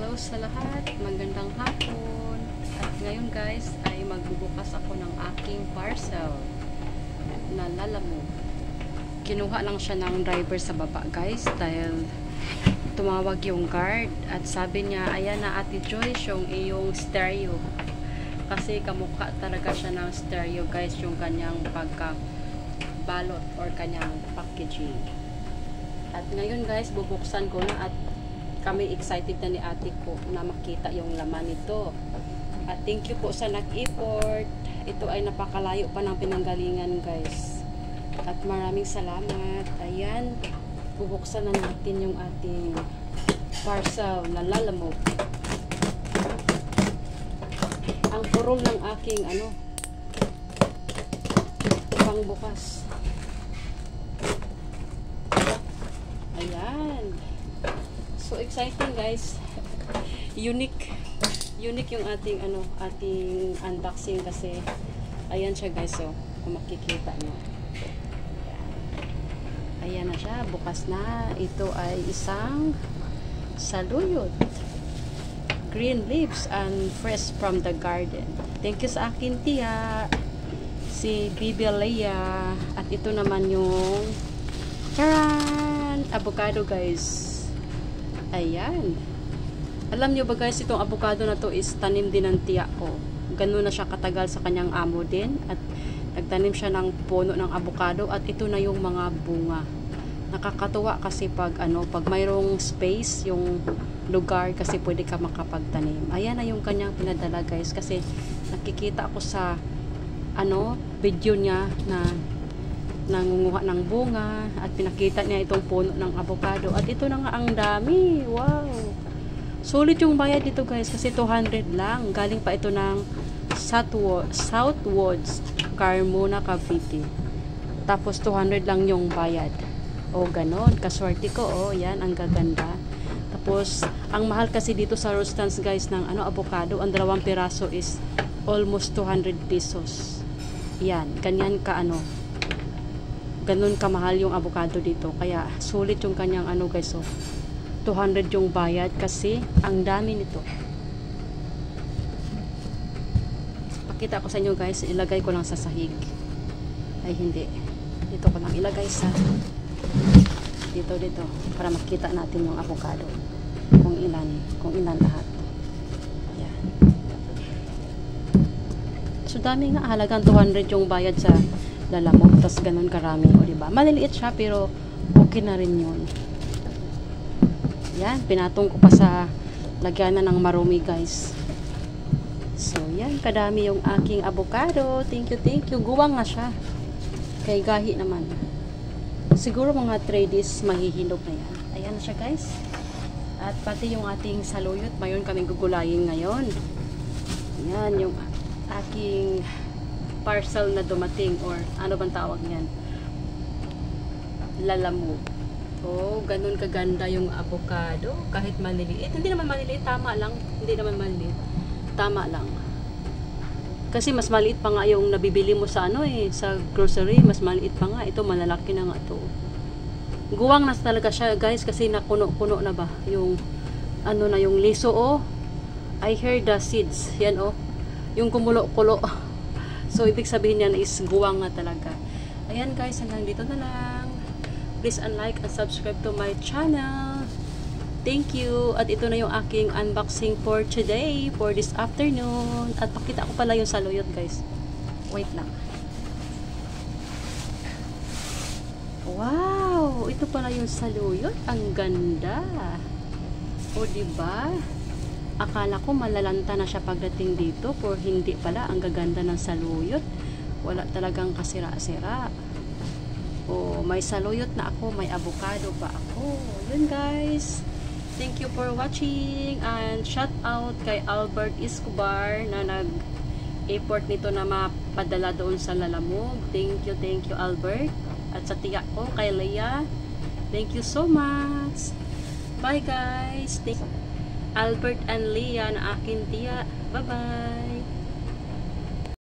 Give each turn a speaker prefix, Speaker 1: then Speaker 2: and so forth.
Speaker 1: Hello sa lahat, magandang hapon. At ngayon guys ay magbubukas ako ng aking parcel na Lalamove. Kinuha lang siya ng driver sa baba guys dahil tumawag yung guard at sabi niya, ayan na Ate Joyce yung iyong stereo. Kasi kamukha talaga siya ng stereo guys, yung kanyang pagkabalot or kanyang packaging. At ngayon guys, bubuksan ko na at kami excited na ni ate ko na makita yung laman nito. At thank you po sa nag-import. Ito ay napakalayo pa ng pinanggalingan guys. At maraming salamat. Ayan, bubuksan na natin yung ating parcel na Lalamove. Ang purol ng aking pangbukas. Ayan. So exciting guys. Unique yung ating ating unboxing kasi ayan siya guys, so kung makikita niyo. Ayan na siya, bukas na. Ito ay isang saluyot. Green leaves and fresh from the garden. Thank you sa akin tiya, si Bibi Leia. At ito naman yung charan! Avocado guys. Ayan. Alam nyo ba guys, itong avocado na to is tanim din ng tiya ko. Ganun na siya katagal sa kanyang amo din. At nagtanim siya ng puno ng avocado at ito na yung mga bunga. Nakakatuwa kasi pag mayroong space yung lugar kasi pwede ka makapagtanim. Ayan na yung kanyang pinadala guys kasi nakikita ako sa video niya na nangunguha ng bunga at pinakita niya itong puno ng avocado at ito na nga ang dami. Wow, sulit yung bayad dito guys kasi 200 lang, galing pa ito ng Southwoods, Carmona, Cavite. Tapos 200 lang yung bayad. O ganon, kaswerte ko. O yan, ang gaganda. Tapos ang mahal kasi dito sa Rostans guys ng avocado, ang 2 piraso is almost 200 pesos. Yan, ganyan ka ganun kamahal yung avocado dito. Kaya sulit yung kanyang guys, so 200 yung bayad kasi ang dami nito. Pakita ko sa inyo guys, ilagay ko lang sa sahig. Ay hindi, dito ko lang ilagay sa dito para makita natin yung avocado kung ilan lahat. Ayan. So dami nga, halagang 200 yung bayad sa Lalamove, tas ganun karami, o diba? Maliliit siya pero okay na rin yun. Yan, pinatong ko pa sa lagyanan ng marumi guys. So yan, kadami yung aking avocado. Thank you. Guwang na siya. Kay gahi naman. Siguro mga 3 days mahihinog na yan. Ayan na siya guys. At pati yung ating saluyot, mayon kaming gugulayin ngayon. Yan yung aking parcel na dumating, or ano bang tawag niyan, Lalamove. Oh, ganun kaganda yung avocado kahit maliliit. Hindi naman maliliit, tama lang. Hindi naman maliliit, tama lang. Kasi mas maliit pa nga yung nabibili mo sa sa grocery, mas maliit pa nga. Ito malalaki na nga to. Guwang na talaga siya guys kasi nakuno-kuno na ba yung na yung liso. Oh, I hear the seeds. Yan yung kumulo-kulo. So, ibig sabihin yan is guwang nga talaga. Ayan guys, hanggang dito na lang. Please like and subscribe to my channel. Thank you. At ito na yung aking unboxing for today, for this afternoon. At pakita ko pala yung saluyot guys. Wait lang. Wow! Ito pala yung saluyot. Ang ganda. O diba? Akala ko malalanta na siya pagdating dito, for hindi pala. Ang gaganda ng saluyot. Wala talagang kasira-sira. Oh, may saluyot na ako, may avocado pa ako. Yun guys. Thank you for watching and shout out kay Albert Escobar na nag-import nito na mapadala doon sa Lalamove. Thank you Albert. At sa tiya ko kay Leia. Thank you so much. Bye guys. Albert and Leia na akin tiya. Bye-bye.